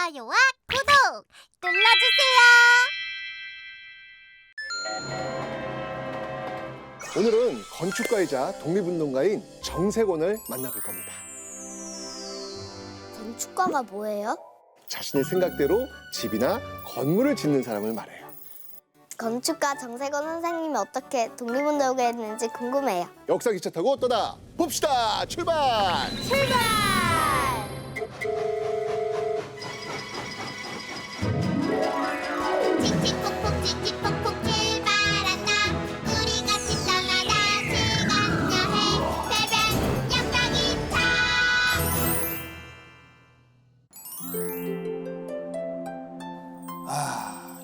좋아요와 구독 눌러주세요. 오늘은 건축가이자 독립운동가인 정세곤을 만나볼 겁니다. 건축가가 뭐예요? 자신의 생각대로 집이나 건물을 짓는 사람을 말해요. 건축가 정세곤 선생님이 어떻게 독립운동을 했는지 궁금해요. 역사 기차 타고 떠나 봅시다. 출발! 출발! 칙칙폭폭 칙칙폭폭 출발한다. 우리 같이 떠나다 시간 여행 새벽 역사기차.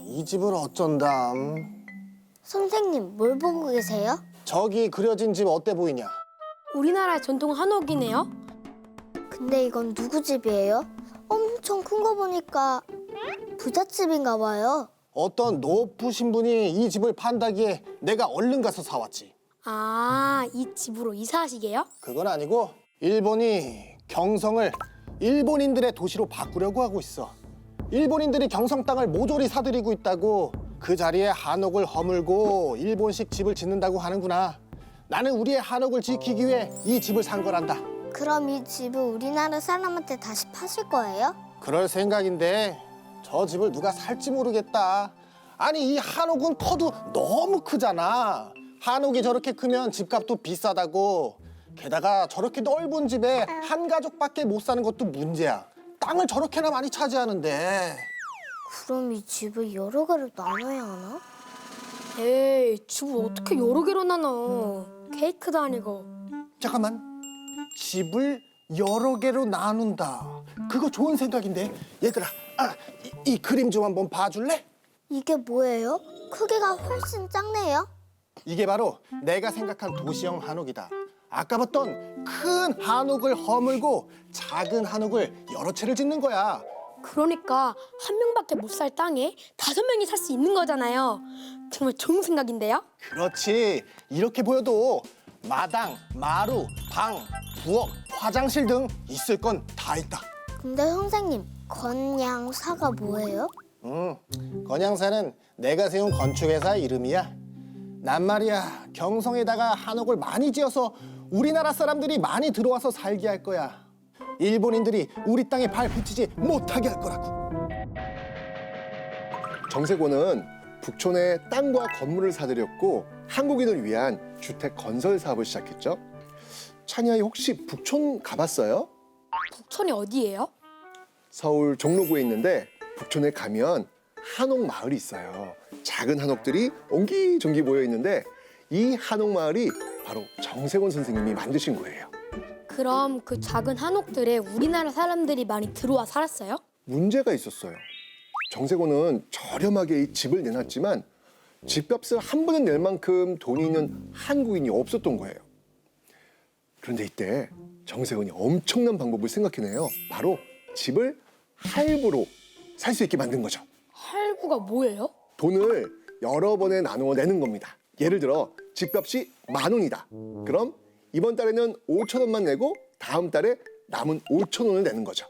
이 집은 어쩐담. 선생님, 뭘 보고 계세요? 저기 그려진 집 어때 보이냐? 우리나라의 전통 한옥이네요. 근데 이건 누구 집이에요? 엄청 큰 거 보니까 부잣집인가 봐요. 어떤 높으신 분이 이 집을 판다기에 내가 얼른 가서 사왔지. 아, 이 집으로 이사하시게요? 그건 아니고 일본이 경성을 일본인들의 도시로 바꾸려고 하고 있어. 일본인들이 경성 땅을 모조리 사들이고 있다고 그 자리에 한옥을 허물고 일본식 집을 짓는다고 하는구나. 나는 우리의 한옥을 지키기 위해 이 집을 산 거란다. 그럼 이 집을 우리나라 사람한테 다시 파실 거예요? 그럴 생각인데 저 집을 누가 살지 모르겠다. 아니 이 한옥은 커도 너무 크잖아. 한옥이 저렇게 크면 집값도 비싸다고. 게다가 저렇게 넓은 집에 한 가족밖에 못 사는 것도 문제야. 땅을 저렇게나 많이 차지하는데. 그럼 이 집을 여러 개로 나눠야 하나? 에이, 집을 어떻게 여러 개로 나눠? 케이크도 아니고. 잠깐만. 집을 여러 개로 나눈다. 그거 좋은 생각인데. 얘들아, 이 그림 좀 한번 봐줄래? 이게 뭐예요? 크기가 훨씬 작네요. 이게 바로 내가 생각한 도시형 한옥이다. 아까 봤던 큰 한옥을 허물고 작은 한옥을 여러 채를 짓는 거야. 그러니까 한 명밖에 못 살 땅에 5명이 살 수 있는 거잖아요. 정말 좋은 생각인데요? 그렇지. 이렇게 보여도 마당, 마루, 방, 부엌, 화장실 등 있을 건 다 있다. 근데 선생님, 건양사가 뭐예요? 건양사는 내가 세운 건축회사 이름이야. 난 말이야 경성에다가 한옥을 많이 지어서 우리나라 사람들이 많이 들어와서 살게 할 거야. 일본인들이 우리 땅에 발 붙이지 못하게 할 거라고. 정세곤은 북촌에 땅과 건물을 사들였고 한국인을 위한 주택 건설 사업을 시작했죠. 찬이야 혹시 북촌 가봤어요? 북촌이 어디예요? 서울 종로구에 있는데 북촌에 가면 한옥 마을이 있어요. 작은 한옥들이 옹기종기 모여 있는데 이 한옥 마을이 바로 정세곤 선생님이 만드신 거예요. 그럼 그 작은 한옥들에 우리나라 사람들이 많이 들어와 살았어요? 문제가 있었어요. 정세곤은 저렴하게 이 집을 내놨지만 집값을 한 번에 낼 만큼 돈이 있는 한국인이 없었던 거예요. 그런데 이때 정세곤이 엄청난 방법을 생각해내요. 바로 집을 할부로 살 수 있게 만든 거죠. 할부가 뭐예요? 돈을 여러 번에 나누어 내는 겁니다. 예를 들어 집값이 10,000원이다. 그럼 이번 달에는 5,000원만 내고 다음 달에 남은 5,000원을 내는 거죠.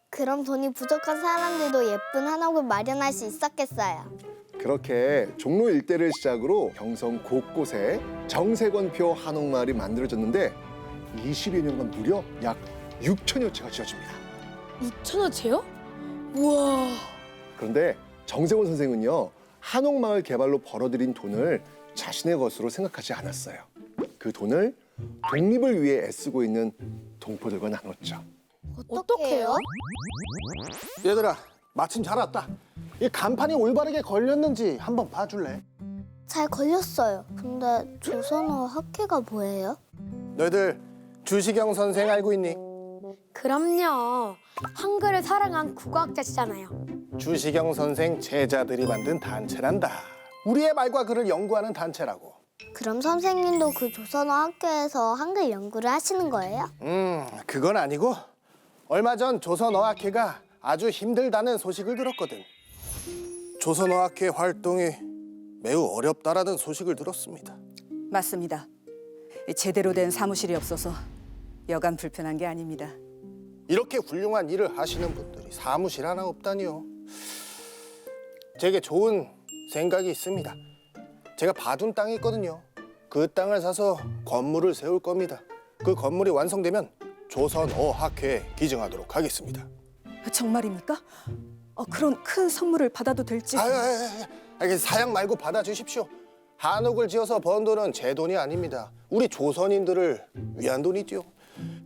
그럼 돈이 부족한 사람들도 예쁜 한옥을 마련할 수 있었겠어요. 그렇게 종로 일대를 시작으로 경성 곳곳에 정세권표 한옥마을이 만들어졌는데 20여 년간 무려 약 6천여 채가 지어집니다. 6천여 채요? 우와. 그런데 정세권 선생은요, 한옥마을 개발로 벌어들인 돈을 자신의 것으로 생각하지 않았어요. 그 돈을 독립을 위해 애쓰고 있는 동포들과 나눴죠. 어떻게요? 얘들아 마침 잘 왔다. 이 간판이 올바르게 걸렸는지 한번 봐줄래? 잘 걸렸어요. 근데 조선어 학회가 뭐예요? 너희들 주시경 선생 알고 있니? 그럼요. 한글을 사랑한 국어학자시잖아요. 주시경 선생 제자들이 만든 단체란다. 우리의 말과 글을 연구하는 단체라고. 그럼 선생님도 그 조선어 학회에서 한글 연구를 하시는 거예요? 그건 아니고 얼마 전 조선어학회가 아주 힘들다는 소식을 들었거든. 조선어학회 활동이 매우 어렵다라는 소식을 들었습니다. 맞습니다. 제대로 된 사무실이 없어서 여간 불편한 게 아닙니다. 이렇게 훌륭한 일을 하시는 분들이 사무실 하나 없다니요. 제게 좋은 생각이 있습니다. 제가 봐둔 땅이 있거든요. 그 땅을 사서 건물을 세울 겁니다. 그 건물이 완성되면 조선어학회에 기증하도록 하겠습니다. 정말입니까? 그런 큰 선물을 받아도 될지. 사양 말고 받아주십시오. 한옥을 지어서 번 돈은 제 돈이 아닙니다. 우리 조선인들을 위한 돈이죠.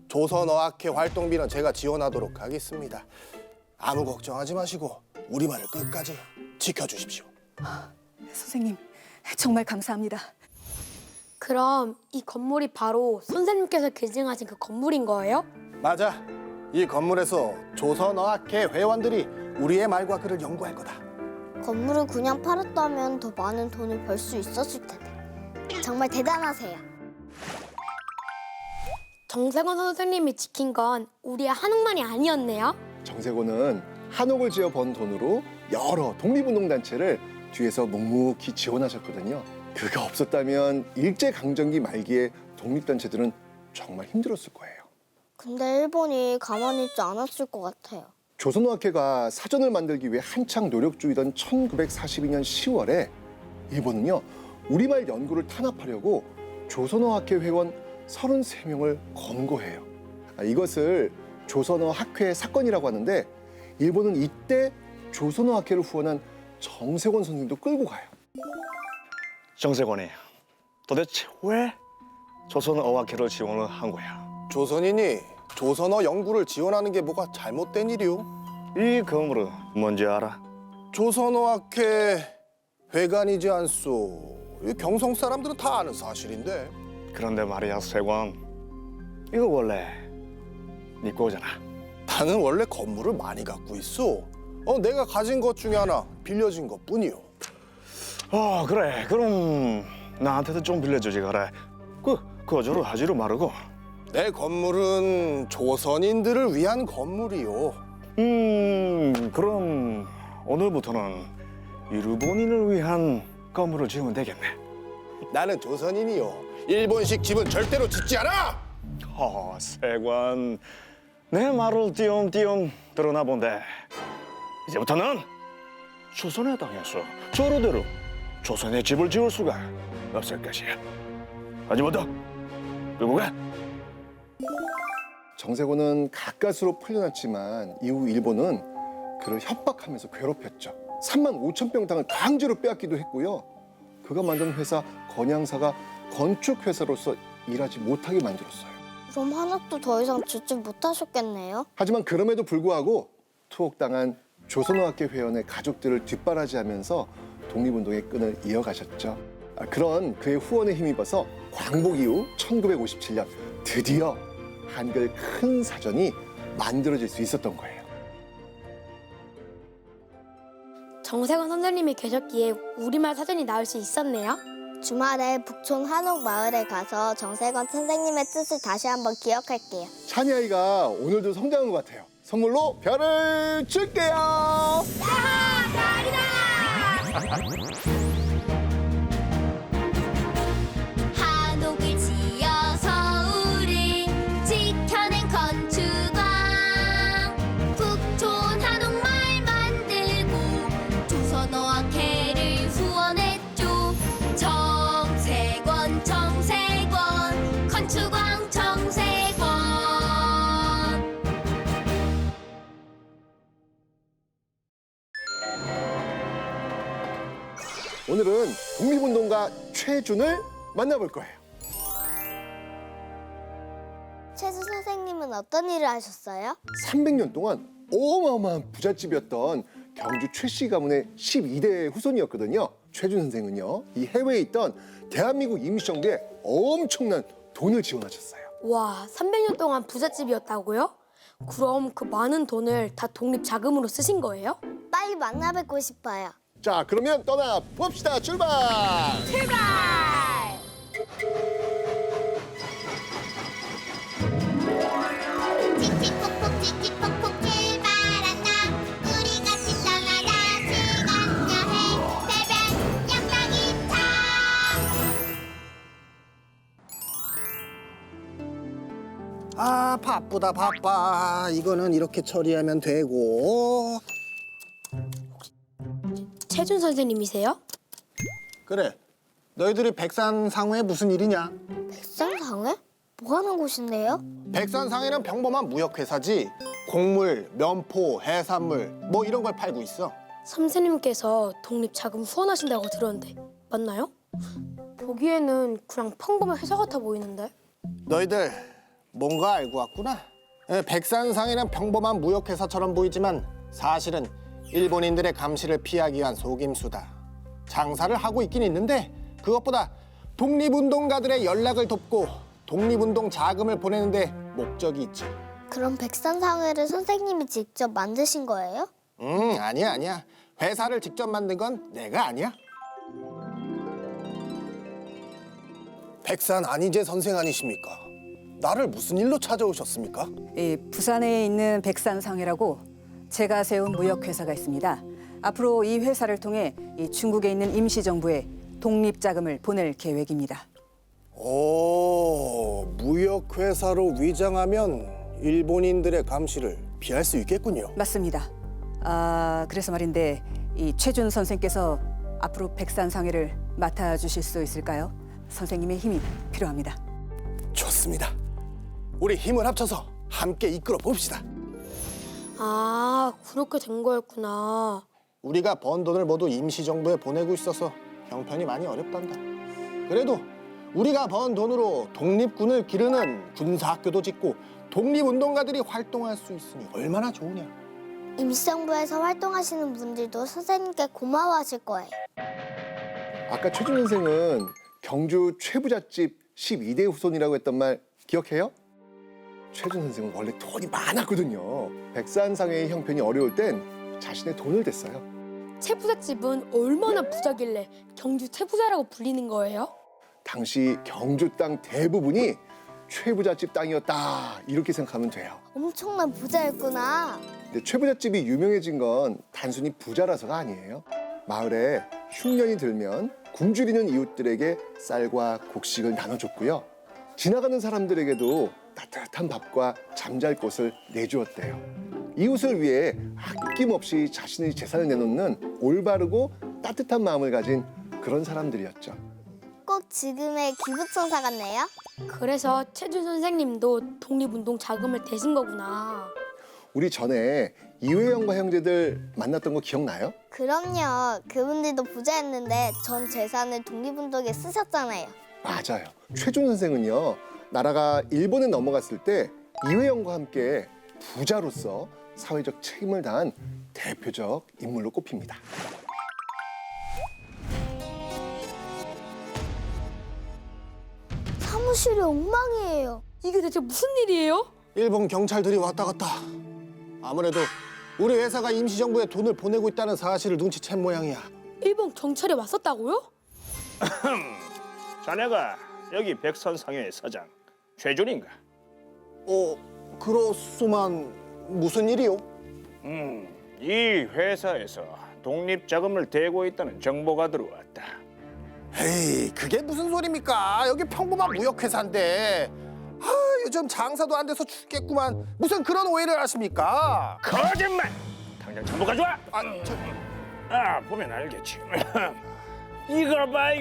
조선어학회 활동비는 제가 지원하도록 하겠습니다. 아무 걱정하지 마시고 우리말을 끝까지 지켜주십시오. 선생님, 정말 감사합니다. 그럼 이 건물이 바로 선생님께서 기증하신 그 건물인 거예요? 맞아. 이 건물에서 조선어학회 회원들이 우리의 말과 글을 연구할 거다. 건물을 그냥 팔았다면 더 많은 돈을 벌 수 있었을 텐데. 정말 대단하세요. 정세권 선생님이 지킨 건 우리의 한옥만이 아니었네요. 정세곤은 한옥을 지어 번 돈으로 여러 독립운동단체를 뒤에서 묵묵히 지원하셨거든요. 그가 없었다면 일제강점기 말기에 독립단체들은 정말 힘들었을 거예요. 근데 일본이 가만히 있지 않았을 것 같아요. 조선어학회가 사전을 만들기 위해 한창 노력 중이던 1942년 10월에 일본은요, 우리말 연구를 탄압하려고 조선어학회 회원 33명을 검거해요. 이것을 조선어학회 사건이라고 하는데 일본은 이때 조선어학회를 후원한 정세권 선생님도 끌고 가요. 정세권이 도대체 왜 조선어학회를 지원을 한 거야? 조선인이 조선어 연구를 지원하는 게 뭐가 잘못된 일이오? 이 건물은 뭔지 알아? 조선어학회 회관이지 않소. 이 경성 사람들은 다 아는 사실인데. 그런데 말이야, 세권. 이거 원래 네 거잖아. 나는 원래 건물을 많이 갖고 있어. 내가 가진 것 중에 하나 빌려진 것뿐이오. 그래. 그럼 나한테도 좀 빌려주지 그래. 거절을 하지를 말고. 내 건물은 조선인들을 위한 건물이오. 그럼 오늘부터는 일본인을 위한 건물을 지으면 되겠네. 나는 조선인이요. 일본식 집은 절대로 짓지 않아. 세권. 내 말을 띄엄띄엄 들어나 본데 이제부터는 조선의 땅에서 저러대로 조선의 집을 지을 수가 없을 것이야. 아직부터 끌고 가. 정세곤은 가까스로 풀려났지만 이후 일본은 그를 협박하면서 괴롭혔죠. 3만 5천 평 땅을 강제로 빼앗기도 했고요. 그가 만든 회사 건양사가 건축회사로서 일하지 못하게 만들었어요. 그럼 한옥도 더 이상 짓지 못하셨겠네요. 하지만 그럼에도 불구하고 투옥당한 조선어학회 회원의 가족들을 뒷바라지하면서 독립운동의 끈을 이어가셨죠. 그런 그의 후원에 힘입어서 광복 이후 1957년 드디어 한글 큰 사전이 만들어질 수 있었던 거예요. 정세권 선생님이 계셨기에 우리말 사전이 나올 수 있었네요. 주말에 북촌 한옥 마을에 가서 정세권 선생님의 뜻을 다시 한번 기억할게요. 찬이 아이가 오늘도 성장한 것 같아요. 선물로 별을 줄게요. 한옥을 지어서 우리 지켜낸 건축왕 북촌 한옥마을 만들고 조선어학회를 후원했죠. 정세권 건축왕 정세권. 오늘은 독립운동가 최준을 만나볼 거예요. 최수 선생님은 어떤 일을 하셨어요? 300년 동안 어마어마한 부잣집이었던 경주 최씨 가문의 12대 후손이었거든요. 최준 선생은요, 이 해외에 있던 대한민국 임시정부에 엄청난 돈을 지원하셨어요. 와, 300년 동안 부잣집이었다고요? 그럼 그 많은 돈을 다 독립 자금으로 쓰신 거예요? 빨리 만나 뵙고 싶어요. 자, 그러면 떠나 봅시다. 출발! 칙칙폭폭 칙칙폭폭 출발한다. 우리 같이 떠나다 시간 여행 새벽 양락이차. 바쁘다 바빠. 이거는 이렇게 처리하면 되고. 최준 선생님이세요? 그래. 너희들이 백산상회에 무슨 일이냐? 백산상회? 뭐 하는 곳인데요? 백산상회는 평범한 무역회사지. 곡물, 면포, 해산물 뭐 이런 걸 팔고 있어. 선생님께서 독립자금 후원하신다고 들었는데 맞나요? 보기에는 그냥 평범한 회사 같아 보이는데. 너희들 뭔가 알고 왔구나. 백산상회는 평범한 무역회사처럼 보이지만 사실은 일본인들의 감시를 피하기 위한 속임수다. 장사를 하고 있긴 있는데 그것보다 독립운동가들의 연락을 돕고 독립운동 자금을 보내는데 목적이 있지. 그럼 백산상회를 선생님이 직접 만드신 거예요? 아니야. 회사를 직접 만든 건 내가 아니야. 백산 안희재 선생 아니십니까? 나를 무슨 일로 찾아오셨습니까? 부산에 있는 백산상회라고 제가 세운 무역회사가 있습니다. 앞으로 이 회사를 통해 이 중국에 있는 임시정부에 독립자금을 보낼 계획입니다. 오, 무역회사로 위장하면 일본인들의 감시를 피할 수 있겠군요. 맞습니다. 그래서 말인데 이 최준 선생께서 앞으로 백산상회를 맡아주실 수 있을까요? 선생님의 힘이 필요합니다. 좋습니다. 우리 힘을 합쳐서 함께 이끌어 봅시다. 아, 그렇게 된 거였구나. 우리가 번 돈을 모두 임시정부에 보내고 있어서 형편이 많이 어렵단다. 그래도 우리가 번 돈으로 독립군을 기르는 군사학교도 짓고 독립운동가들이 활동할 수 있으니 얼마나 좋으냐. 임시정부에서 활동하시는 분들도 선생님께 고마워하실 거예요. 아까 최준 선생은 경주 최부잣집 12대 후손이라고 했던 말 기억해요? 최준 선생은 원래 돈이 많았거든요. 백산상회의 형편이 어려울 땐 자신의 돈을 댔어요. 최부잣집은 얼마나 부자길래 경주 최부자라고 불리는 거예요? 당시 경주 땅 대부분이 최부잣집 땅이었다 이렇게 생각하면 돼요. 엄청난 부자였구나. 근데 최부잣집이 유명해진 건 단순히 부자라서가 아니에요. 마을에 흉년이 들면 굶주리는 이웃들에게 쌀과 곡식을 나눠줬고요. 지나가는 사람들에게도 따뜻한 밥과 잠잘 곳을 내주었대요. 이웃을 위해 아낌없이 자신의 재산을 내놓는 올바르고 따뜻한 마음을 가진 그런 사람들이었죠. 꼭 지금의 기부천사 같네요. 그래서 최준 선생님도 독립운동 자금을 대신 거구나. 우리 전에 이회영과 형제들 만났던 거 기억나요? 그럼요. 그분들도 부자였는데 전 재산을 독립운동에 쓰셨잖아요. 맞아요. 최준 선생은요, 나라가 일본에 넘어갔을 때 이회영과 함께 부자로서 사회적 책임을 다한 대표적 인물로 꼽힙니다. 사무실이 엉망이에요. 이게 대체 무슨 일이에요? 일본 경찰들이 왔다 갔다. 아무래도 우리 회사가 임시정부에 돈을 보내고 있다는 사실을 눈치챈 모양이야. 일본 경찰이 왔었다고요? 자네가 여기 백산상회의 사장 최준인가? 그렇소만 무슨 일이요? 이 회사에서 독립자금을 대고 있다는 정보가 들어왔다. 에이, 그게 무슨 소리입니까? 여기 평범한 무역회사인데. 요즘 장사도 안 돼서 죽겠구만. 무슨 그런 오해를 하십니까? 거짓말! 당장 정보 가져와! 보면 알겠지. 이거 봐.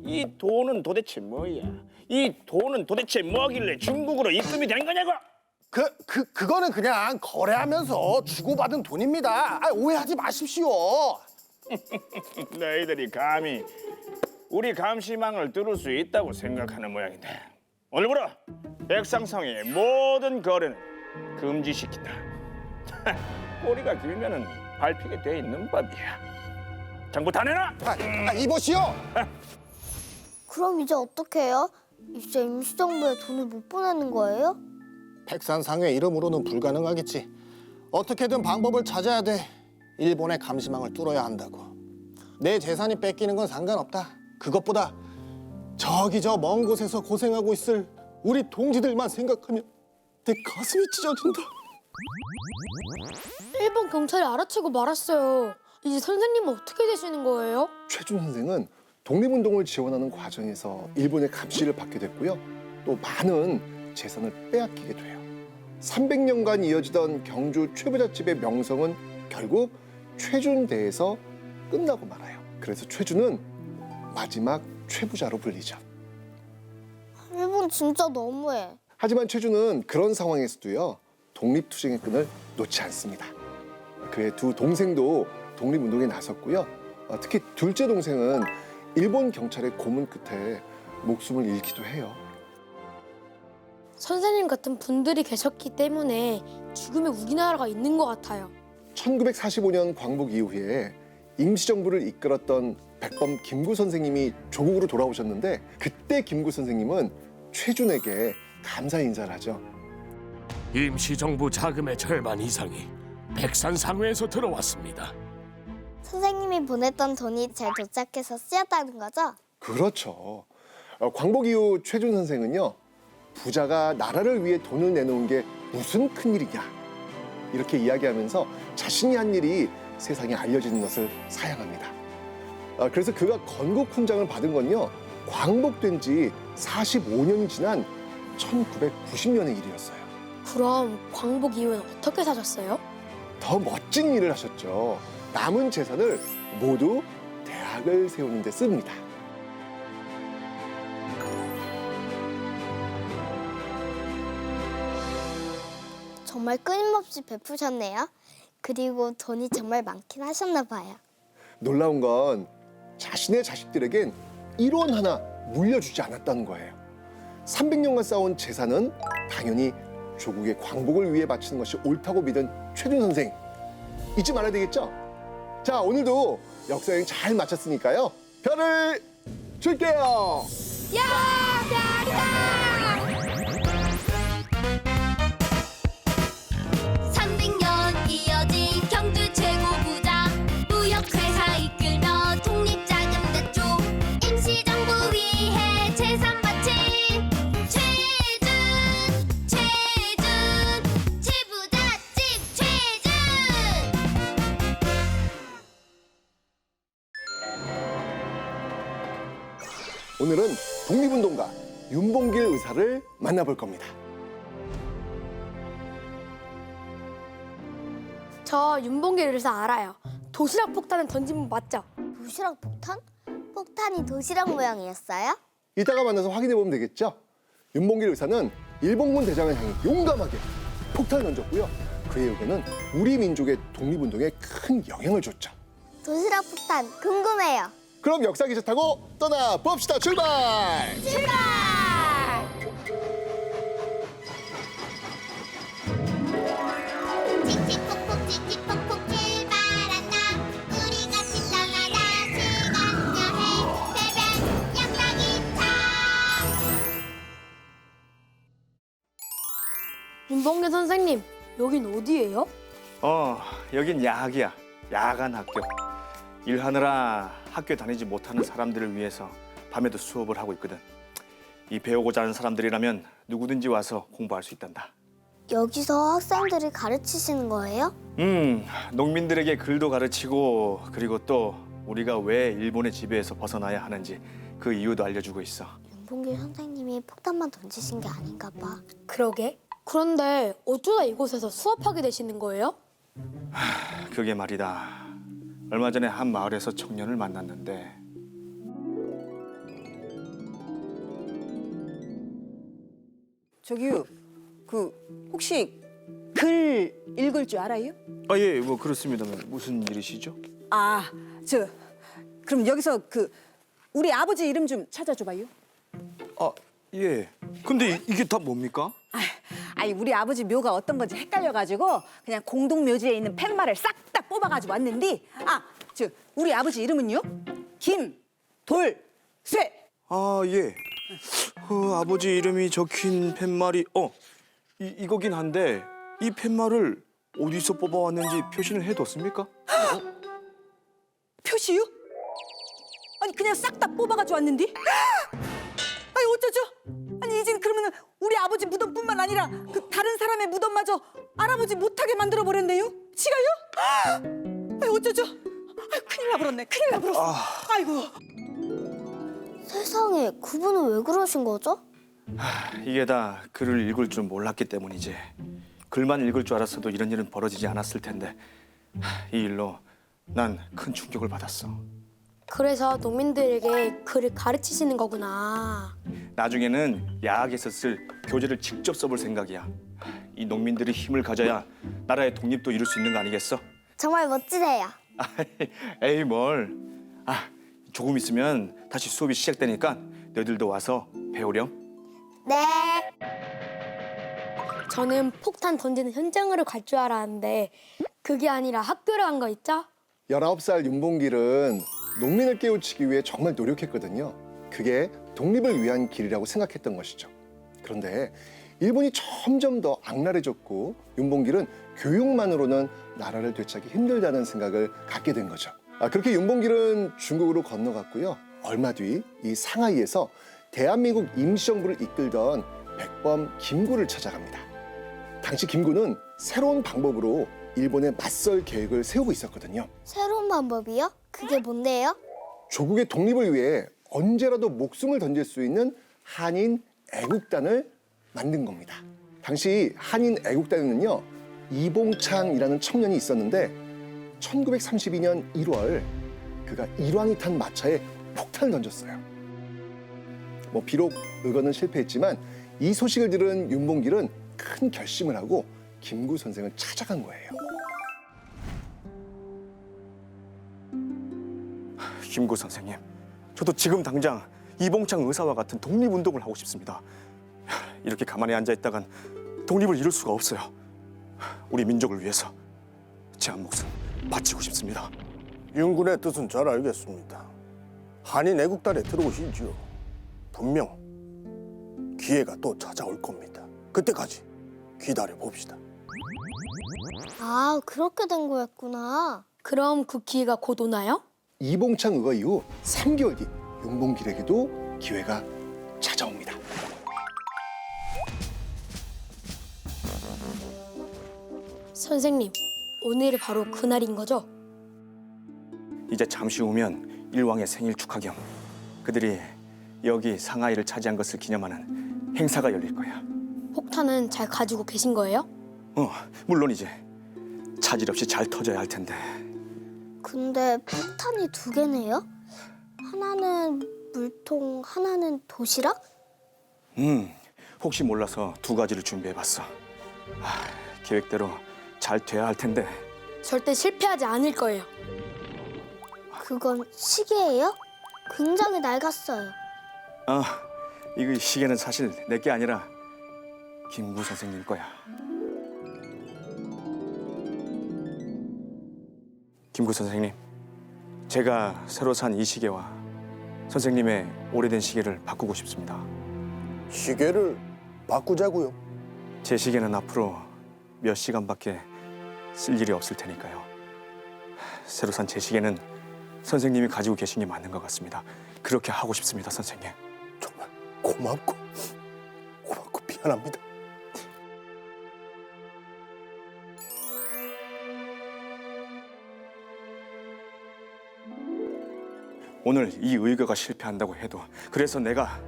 이 돈은 도대체 뭐야? 이 돈은 도대체 뭐길래 중국으로 입금이 된 거냐고? 그거는 그냥 거래하면서 주고받은 돈입니다. 오해하지 마십시오. 너희들이 감히 우리 감시망을 뚫을 수 있다고 생각하는 모양인데 오늘부로 백상상의 모든 거래는 금지시킨다. 꼬리가 길면은 밟히게 돼 있는 법이야. 정보 다 내놔. 이보시오. 그럼 이제 어떻게 해요? 이제 임시정부에 돈을 못 보내는 거예요? 백산상회 이름으로는 불가능하겠지. 어떻게든 방법을 찾아야 돼. 일본의 감시망을 뚫어야 한다고. 내 재산이 뺏기는 건 상관없다. 그것보다 저기 저 먼 곳에서 고생하고 있을 우리 동지들만 생각하면 내 가슴이 찢어진다. 일본 경찰이 알아채고 말았어요. 이제 선생님은 어떻게 되시는 거예요? 최준 선생은 독립운동을 지원하는 과정에서 일본의 감시를 받게 됐고요. 또 많은 재산을 빼앗기게 돼요. 300년간 이어지던 경주 최부잣집의 명성은 결국 최준대에서 끝나고 말아요. 그래서 최준은 마지막 최부자로 불리죠. 일본 진짜 너무해. 하지만 최준은 그런 상황에서도요, 독립투쟁의 끈을 놓지 않습니다. 그의 두 동생도 독립운동에 나섰고요. 특히 둘째 동생은 일본 경찰의 고문 끝에 목숨을 잃기도 해요. 선생님 같은 분들이 계셨기 때문에 지금의 우리나라가 있는 것 같아요. 1945년 광복 이후에 임시정부를 이끌었던 백범 김구 선생님이 조국으로 돌아오셨는데, 그때 김구 선생님은 최준에게 감사 인사를 하죠. 임시정부 자금의 절반 이상이 백산상회에서 들어왔습니다. 선생님이 보냈던 돈이 잘 도착해서 쓰였다는 거죠? 그렇죠. 광복 이후 최준 선생은요, 부자가 나라를 위해 돈을 내놓은 게 무슨 큰일이냐, 이렇게 이야기하면서 자신이 한 일이 세상에 알려지는 것을 사양합니다. 그래서 그가 건국 훈장을 받은 건요, 광복된 지 45년이 지난 1990년의 일이었어요. 그럼 광복 이후엔 어떻게 사셨어요? 더 멋진 일을 하셨죠. 남은 재산을 모두 대학을 세우는 데 씁니다. 정말 끊임없이 베푸셨네요. 그리고 돈이 정말 많긴 하셨나 봐요. 놀라운 건 자신의 자식들에겐 1원 하나 물려주지 않았다는 거예요. 300년간 쌓아온 재산은 당연히 조국의 광복을 위해 바치는 것이 옳다고 믿은 최준 선생, 잊지 말아야 되겠죠? 자, 오늘도 역사여행 잘 마쳤으니까요, 별을 줄게요. 300년 이어진 경주 최고 부자 무역회사 이끌며 독립자금 대조 임시정부 위해 재산 바친 최준 최부잣집 최준. 오늘은 독립운동가 윤봉길 의사를 만나볼 겁니다. 저 윤봉길 의사 알아요. 도시락 폭탄을 던진 분 맞죠? 도시락 폭탄? 폭탄이 도시락 모양이었어요? 이따가 만나서 확인해 보면 되겠죠? 윤봉길 의사는 일본군 대장을 향해 용감하게 폭탄을 던졌고요. 그의 의견은 우리 민족의 독립운동에 큰 영향을 줬죠. 도시락 폭탄 궁금해요. 그럼 역사 기차 타고 떠나 봅시다. 출발! 칙칙폭폭 칙칙폭폭 출발한다. 우리 같이 떠나다 시간 여행 배변 양락이차. 윤봉길 선생님, 여긴 어디예요? 여긴 야학이야. 야간 학교. 일하느라 학교 다니지 못하는 사람들을 위해서 밤에도 수업을 하고 있거든. 이 배우고자 하는 사람들이라면 누구든지 와서 공부할 수 있단다. 여기서 학생들을 가르치시는 거예요? 농민들에게 글도 가르치고, 그리고 또 우리가 왜 일본의 지배에서 벗어나야 하는지 그 이유도 알려주고 있어. 윤봉길 선생님이 폭탄만 던지신 게 아닌가 봐. 그러게. 그런데 어쩌다 이곳에서 수업하게 되시는 거예요? 그게 말이다. 얼마 전에 한 마을에서 청년을 만났는데 저기요, 혹시 글 읽을 줄 알아요? 예, 뭐 그렇습니다만 무슨 일이시죠? 그럼 여기서 우리 아버지 이름 좀 찾아줘봐요. 예. 근데 이게 다 뭡니까? 아니 우리 아버지 묘가 어떤 건지 헷갈려가지고 그냥 공동묘지에 있는 팻말을 싹 다 뽑아가지고 왔는데, 우리 아버지 이름은요? 김돌쇠. 예. 아버지 이름이 적힌 팻말이 이거긴 한데, 이 팻말을 어디서 뽑아왔는지 표시는 해뒀습니까? 표시요? 아니 그냥 싹 다 뽑아가지고 왔는데? 아니 어쩌죠? 아니 이젠 그러면은 우리 아버지 무덤뿐만 아니라 다른 사람의 무덤마저 알아보지 못하게 만들어 버렸네요? 지가요? 아니 어쩌죠? 아이 큰일 나버렸네. 큰일 나버렸어. 아이고. 세상에, 그분은 왜 그러신 거죠? 이게 다 글을 읽을 줄 몰랐기 때문이지. 글만 읽을 줄 알았어도 이런 일은 벌어지지 않았을 텐데 이 일로 난 큰 충격을 받았어. 그래서 농민들에게 글을 가르치시는 거구나. 나중에는 야학에서 쓸 교재를 직접 써볼 생각이야. 이 농민들이 힘을 가져야 나라의 독립도 이룰 수 있는 거 아니겠어? 정말 멋지세요. 에이 뭘. 조금 있으면 다시 수업이 시작되니까 너희들도 와서 배우렴. 네. 저는 폭탄 던지는 현장으로 갈 줄 알았는데 그게 아니라 학교로 간 거 있죠? 19살 윤봉길은 농민을 깨우치기 위해 정말 노력했거든요. 그게 독립을 위한 길이라고 생각했던 것이죠. 그런데 일본이 점점 더 악랄해졌고 윤봉길은 교육만으로는 나라를 되찾기 힘들다는 생각을 갖게 된 거죠. 그렇게 윤봉길은 중국으로 건너갔고요. 얼마 뒤 이 상하이에서 대한민국 임시정부를 이끌던 백범 김구를 찾아갑니다. 당시 김구는 새로운 방법으로 일본에 맞설 계획을 세우고 있었거든요. 새로운 방법이요? 그게 뭔데요? 조국의 독립을 위해 언제라도 목숨을 던질 수 있는 한인 애국단을 만든 겁니다. 당시 한인 애국단에는요, 이봉창이라는 청년이 있었는데 1932년 1월 그가 일왕이 탄 마차에 폭탄을 던졌어요. 비록 의거는 실패했지만 이 소식을 들은 윤봉길은 큰 결심을 하고 김구 선생을 찾아간 거예요. 김구 선생님, 저도 지금 당장 이봉창 의사와 같은 독립운동을 하고 싶습니다. 이렇게 가만히 앉아있다간 독립을 이룰 수가 없어요. 우리 민족을 위해서 제 한 목숨 바치고 싶습니다. 윤군의 뜻은 잘 알겠습니다. 한인 애국단에 들어오시지요. 분명 기회가 또 찾아올 겁니다. 그때까지 기다려 봅시다. 아, 그렇게 된 거였구나. 그럼 그 기회가 곧 오나요? 이봉창 의거 이후 3개월 뒤 윤봉길에게도 기회가 찾아옵니다. 선생님, 오늘이 바로 그날인 거죠? 이제 잠시 후면 일왕의 생일 축하 겸 그들이 여기 상하이를 차지한 것을 기념하는 행사가 열릴 거야. 폭탄은 잘 가지고 계신 거예요? 물론이지. 차질 없이 잘 터져야 할 텐데. 근데 폭탄이 2개네요? 하나는 물통, 하나는 도시락? 혹시 몰라서 2가지를 준비해봤어. 계획대로 잘 돼야 할 텐데. 절대 실패하지 않을 거예요. 그건 시계예요? 굉장히 낡았어요. 이거 시계는 사실 내 게 아니라 김구 선생님 거야. 김구 선생님, 제가 새로 산 이 시계와 선생님의 오래된 시계를 바꾸고 싶습니다. 시계를 바꾸자고요. 제 시계는 앞으로 몇 시간밖에 쓸 일이 없을 테니까요. 새로 산 제 시계는 선생님이 가지고 계신 게 맞는 것 같습니다. 그렇게 하고 싶습니다, 선생님. 정말 고맙고 미안합니다. 오늘 이 의거가 실패한다고 해도, 그래서 내가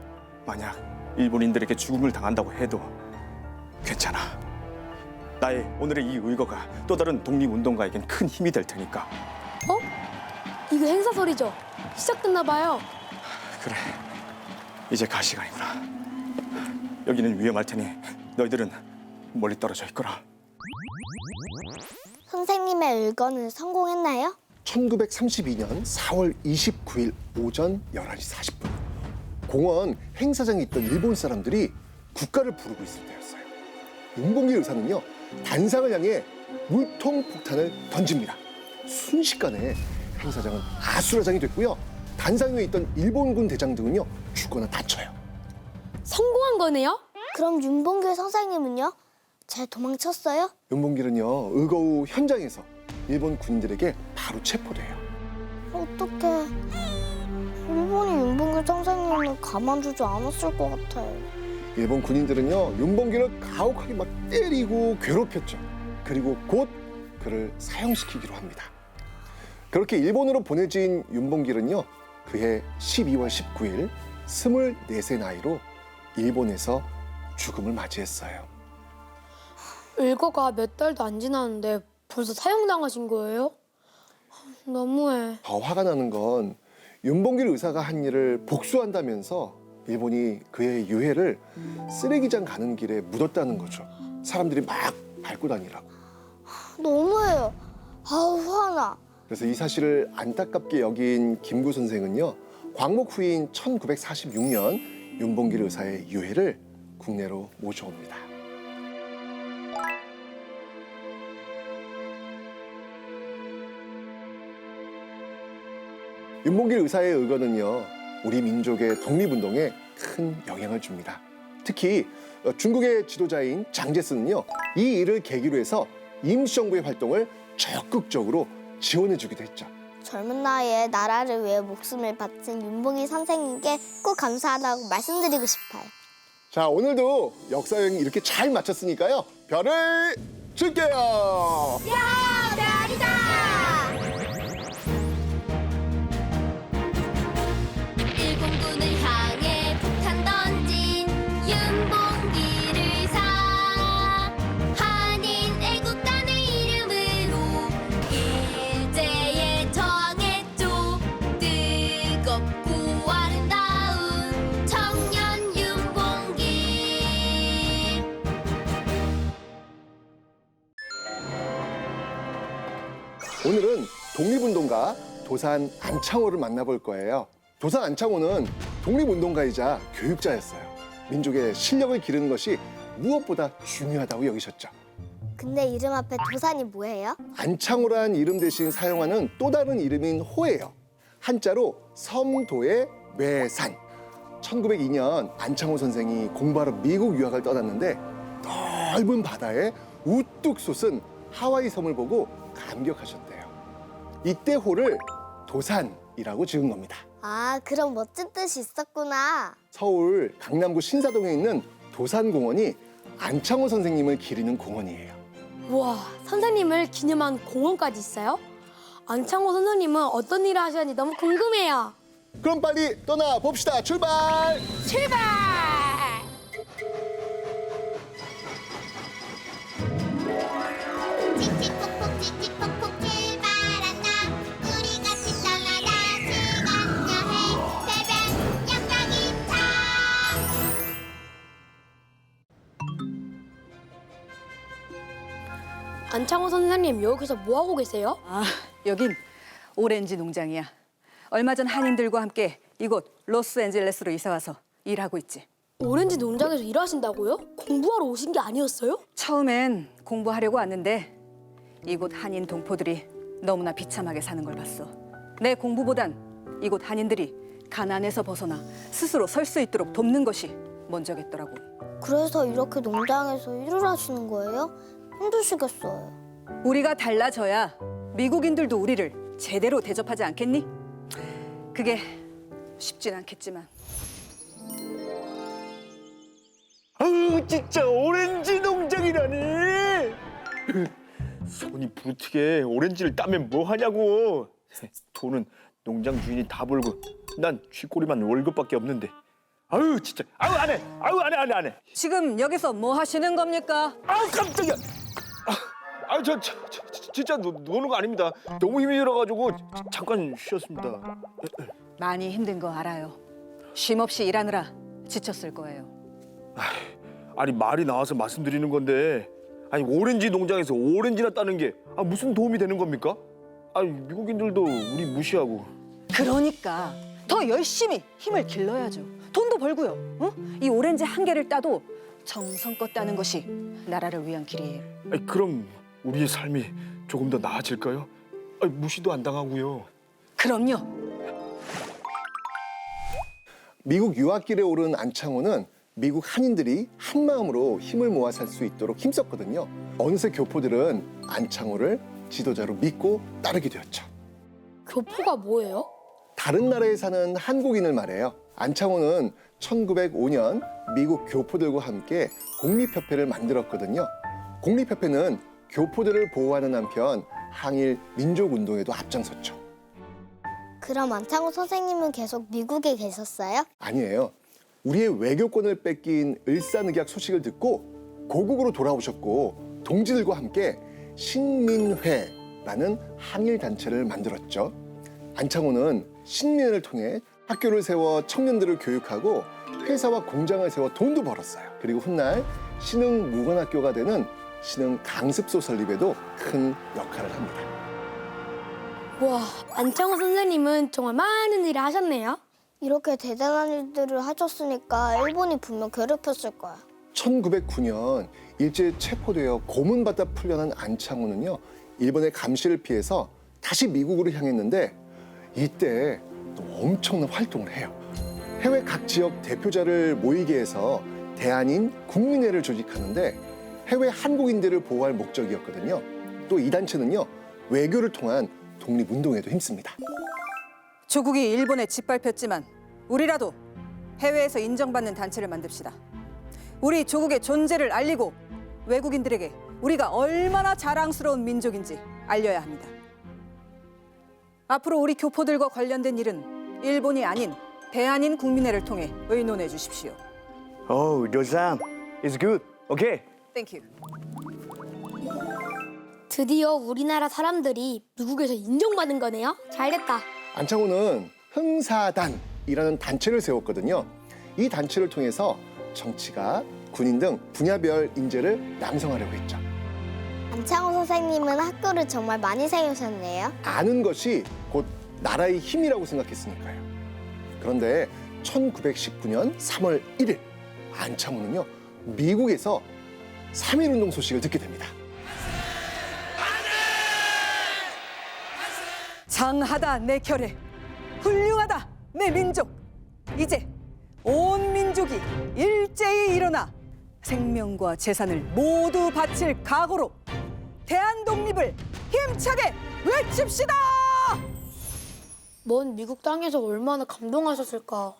만약 일본인들에게 죽음을 당한다고 해도 괜찮아. 나의 오늘의 이 의거가 또 다른 독립운동가에겐 큰 힘이 될 테니까. 이거 행사 소리죠? 시작됐나 봐요. 그래, 이제 갈 시간이구나. 여기는 위험할 테니 너희들은 멀리 떨어져 있거라. 선생님의 의거는 성공했나요? 1932년 4월 29일 오전 11시 40분 공원 행사장에 있던 일본 사람들이 국가를 부르고 있을 때였어요. 윤봉길 의사는요, 단상을 향해 물통 폭탄을 던집니다. 순식간에 행사장은 아수라장이 됐고요. 단상 위에 있던 일본군 대장 등은요, 죽거나 다쳐요. 성공한 거네요? 그럼 윤봉길 선생님은요? 잘 도망쳤어요? 윤봉길은요, 의거 후 현장에서 일본 군인들에게 바로 체포돼요. 어떡해. 일본이 윤봉길 선생님을 가만두지 않았을 것 같아요. 일본 군인들은요, 윤봉길을 가혹하게 막 때리고 괴롭혔죠. 그리고 곧 그를 사형시키기로 합니다. 그렇게 일본으로 보내진 윤봉길은요, 그해 12월 19일 24세 나이로 일본에서 죽음을 맞이했어요. 일거가 몇 달도 안 지났는데 벌써 사형당하신 거예요? 너무해. 더 화가 나는 건 윤봉길 의사가 한 일을 복수한다면서 일본이 그의 유해를 쓰레기장 가는 길에 묻었다는 거죠. 사람들이 막 밟고 다니라고. 너무해요. 아우 화나. 그래서 이 사실을 안타깝게 여긴 김구 선생은요, 광목 후인 1946년 윤봉길 의사의 유해를 국내로 모셔옵니다. 윤봉길 의사의 의거는요, 우리 민족의 독립운동에 큰 영향을 줍니다. 특히 중국의 지도자인 장제스는요, 이 일을 계기로 해서 임시정부의 활동을 적극적으로 지원해주기도 했죠. 젊은 나이에 나라를 위해 목숨을 바친 윤봉길 선생님께 꼭 감사하다고 말씀드리고 싶어요. 자, 오늘도 역사 여행 이렇게 잘 마쳤으니까요, 별을 줄게요. 야, 별이다. 일본군을 향해 폭탄 던진 윤봉길 의사. 한인 애국단의 이름으로 일제에 저항했죠. 뜨겁고 아름다운 청년 윤봉길. 오늘은 독립운동가 도산 안창호를 만나볼 거예요. 도산 안창호는 독립운동가이자 교육자였어요. 민족의 실력을 기르는 것이 무엇보다 중요하다고 여기셨죠. 근데 이름 앞에 도산이 뭐예요? 안창호란 이름 대신 사용하는 또 다른 이름인 호예요. 한자로 섬도의 매산. 1902년 안창호 선생이 공부하러 미국 유학을 떠났는데 넓은 바다에 우뚝 솟은 하와이 섬을 보고 감격하셨대요. 이때 호를 도산이라고 지은 겁니다. 아, 그럼 멋진 뜻이 있었구나. 서울 강남구 신사동에 있는 도산공원이 안창호 선생님을 기리는 공원이에요. 우와, 선생님을 기념한 공원까지 있어요? 안창호 선생님은 어떤 일을 하시는지 너무 궁금해요. 그럼 빨리 떠나 봅시다. 출발! 출발! 칙칙폭폭 칙칙폭폭 출발한다. 우리 같이 떠나다 시간 여행 새벽 양락이차. 안창호 선생님 여기서 뭐 하고 계세요? 아, 여긴 오렌지 농장이야. 얼마 전 한인들과 함께 이곳 로스앤젤레스로 이사 와서 일하고 있지. 오렌지 농장에서 일하신다고요? 공부하러 오신 게 아니었어요? 처음엔 공부하려고 왔는데 이곳 한인 동포들이 너무나 비참하게 사는 걸 봤어. 내 공부보단 이곳 한인들이 가난에서 벗어나 스스로 설 수 있도록 돕는 것이 먼저겠더라고. 그래서 이렇게 농장에서 일을 하시는 거예요? 힘드시겠어요. 우리가 달라져야 미국인들도 우리를 제대로 대접하지 않겠니? 그게 쉽진 않겠지만. 아유, 진짜 오렌지 농장이라니. 손이 부르트게 오렌지를 따면 뭐 하냐고. 돈은 농장 주인이 다 벌고 난 쥐꼬리만 월급밖에 없는데. 아유, 진짜. 아유, 안 해. 아유, 안 해. 지금 여기서 뭐 하시는 겁니까? 아유, 깜짝이야. 저 진짜 노는 거 아닙니다. 너무 힘이 들어가지고 잠깐 쉬었습니다. 많이 힘든 거 알아요. 쉼 없이 일하느라 지쳤을 거예요. 아니, 말이 나와서 말씀드리는 건데, 아니 오렌지 농장에서 오렌지나 따는 게 무슨 도움이 되는 겁니까? 아니 미국인들도 우리 무시하고. 그러니까 더 열심히 힘을 길러야죠. 돈도 벌고요. 어? 이 오렌지 한 개를 따도 정성껏 따는 것이 나라를 위한 길이에요. 아니, 그럼 우리의 삶이 조금 더 나아질까요? 아니, 무시도 안 당하고요. 그럼요. 미국 유학길에 오른 안창호는 미국 한인들이 한 마음으로 힘을 모아 살 수 있도록 힘썼거든요. 어느새 교포들은 안창호를 지도자로 믿고 따르게 되었죠. 교포가 뭐예요? 다른 나라에 사는 한국인을 말해요. 안창호는 1905년 미국 교포들과 함께 공립협회를 만들었거든요. 공립협회는 교포들을 보호하는 한편 항일 민족운동에도 앞장섰죠. 그럼 안창호 선생님은 계속 미국에 계셨어요? 아니에요. 우리의 외교권을 뺏긴 을사늑약 소식을 듣고 고국으로 돌아오셨고 동지들과 함께 신민회라는 항일 단체를 만들었죠. 안창호는 신민회를 통해 학교를 세워 청년들을 교육하고 회사와 공장을 세워 돈도 벌었어요. 그리고 훗날 신흥 무관학교가 되는 신흥 강습소 설립에도 큰 역할을 합니다. 와, 안창호 선생님은 정말 많은 일을 하셨네요. 이렇게 대단한 일들을 하셨으니까 일본이 분명 괴롭혔을 거야. 1909년 일제에 체포되어 고문받다 풀려난 안창호는요, 일본의 감시를 피해서 다시 미국으로 향했는데 이때 또 엄청난 활동을 해요. 해외 각 지역 대표자를 모이게 해서 대한인 국민회를 조직하는데 해외 한국인들을 보호할 목적이었거든요. 또 이 단체는요, 외교를 통한 독립운동에도 힘씁니다. 조국이 일본에 짓밟혔지만 우리라도 해외에서 인정받는 단체를 만듭시다. 우리 조국의 존재를 알리고 외국인들에게 우리가 얼마나 자랑스러운 민족인지 알려야 합니다. 앞으로 우리 교포들과 관련된 일은 일본이 아닌 대한인 국민회를 통해 의논해 주십시오. Oh, Dojang, it's good. Okay. 땡큐. 드디어 우리나라 사람들이 미국에서 인정받은 거네요. 잘됐다. 안창호는 흥사단이라는 단체를 세웠거든요. 이 단체를 통해서 정치가, 군인 등 분야별 인재를 양성하려고 했죠. 안창호 선생님은 학교를 정말 많이 세우셨네요. 아는 것이 곧 나라의 힘이라고 생각했으니까요. 그런데 1919년 3월 1일 안창호는요, 미국에서 3.1운동 소식을 듣게 됩니다. 장하다 내 결의, 훌륭하다 내 민족. 이제 온 민족이 일제히 일어나 생명과 재산을 모두 바칠 각오로 대한 독립을 힘차게 외칩시다. 먼 미국 땅에서 얼마나 감동하셨을까.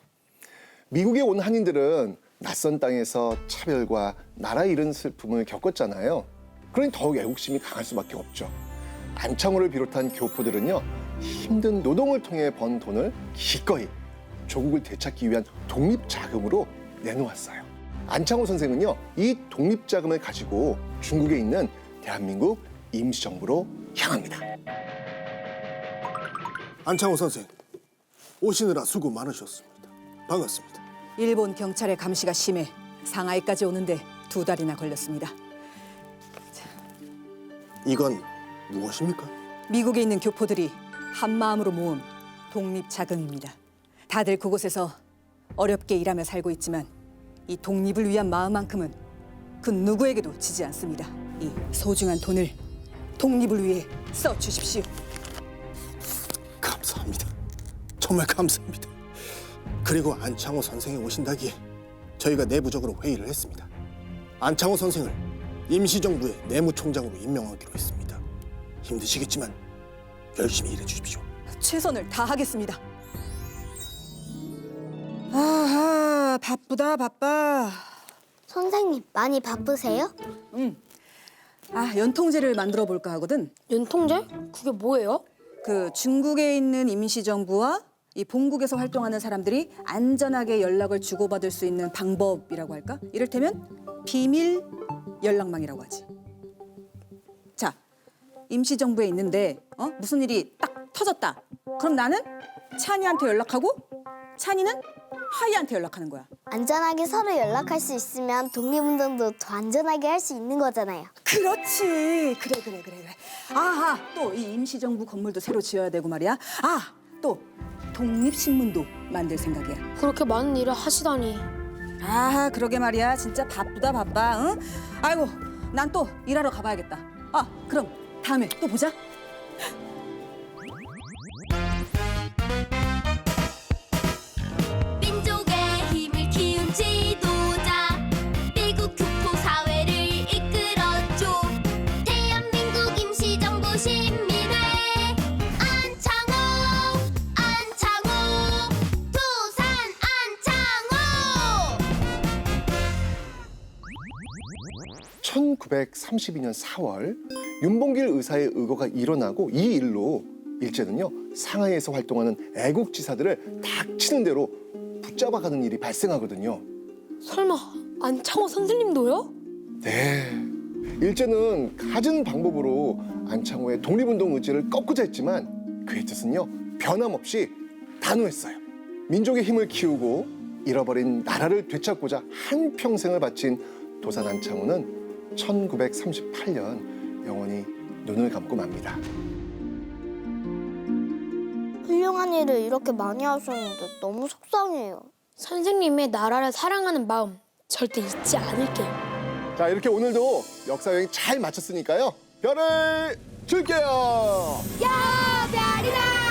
미국에 온 한인들은 낯선 땅에서 차별과 나라 잃은 슬픔을 겪었잖아요. 그러니 더욱 애국심이 강할 수밖에 없죠. 안창호를 비롯한 교포들은요, 힘든 노동을 통해 번 돈을 기꺼이 조국을 되찾기 위한 독립자금으로 내놓았어요. 안창호 선생은요, 이 독립자금을 가지고 중국에 있는 대한민국 임시정부로 향합니다. 안창호 선생, 오시느라 수고 많으셨습니다. 반갑습니다. 일본 경찰의 감시가 심해 상하이까지 오는데 2달이나 걸렸습니다. 이건 무엇입니까? 미국에 있는 교포들이 한 마음으로 모은 독립 자금입니다. 다들 그곳에서 어렵게 일하며 살고 있지만 이 독립을 위한 마음만큼은 그 누구에게도 지지 않습니다. 이 소중한 돈을 독립을 위해 써 주십시오. 감사합니다. 정말 감사합니다. 그리고 안창호 선생이 오신다기에 저희가 내부적으로 회의를 했습니다. 안창호 선생을 임시정부의 내무총장으로 임명하기로 했습니다. 힘드시겠지만 열심히 일해 주십시오. 최선을 다하겠습니다. 아하, 바쁘다 바빠. 선생님, 많이 바쁘세요? 연통제를 만들어 볼까 하거든. 연통제? 그게 뭐예요? 그 중국에 있는 임시정부와 이 본국에서 활동하는 사람들이 안전하게 연락을 주고받을 수 있는 방법이라고 할까? 이를테면 비밀 연락망이라고 하지. 자, 임시정부에 있는데 무슨 일이 딱 터졌다. 그럼 나는 찬이한테 연락하고 찬이는 하이한테 연락하는 거야. 안전하게 서로 연락할 수 있으면 독립운동도 더 안전하게 할 수 있는 거잖아요. 그렇지. 그래. 아하, 또 이 임시정부 건물도 새로 지어야 되고 말이야. 아, 또 독립신문도 만들 생각이야. 그렇게 많은 일을 하시다니. 아, 그러게 말이야. 진짜 바쁘다 바빠. 응? 아이고, 난 또 일하러 가봐야겠다. 아, 그럼 다음에 또 보자. 민족의 힘을 키운 지도자 미국 교포 사회를 이끌었죠. 대한민국 임시정부 신민회 안창호 부산 안창호 1932년 4월 윤봉길 의사의 의거가 일어나고 이 일로 일제는요, 상하이에서 활동하는 애국지사들을 닥치는 대로 붙잡아가는 일이 발생하거든요. 설마 안창호 선생님도요? 네. 일제는 갖은 방법으로 안창호의 독립운동 의지를 꺾고자 했지만 그의 뜻은요, 변함없이 단호했어요. 민족의 힘을 키우고 잃어버린 나라를 되찾고자 한평생을 바친 도산 안창호는 1938년 영원히 눈을 감고 맙니다. 훌륭한 일을 이렇게 많이 하셨는데 너무 속상해요. 선생님의 나라를 사랑하는 마음 절대 잊지 않을게요. 자, 이렇게 오늘도 역사 여행 잘 마쳤으니까요. 별을 줄게요. 야 별이다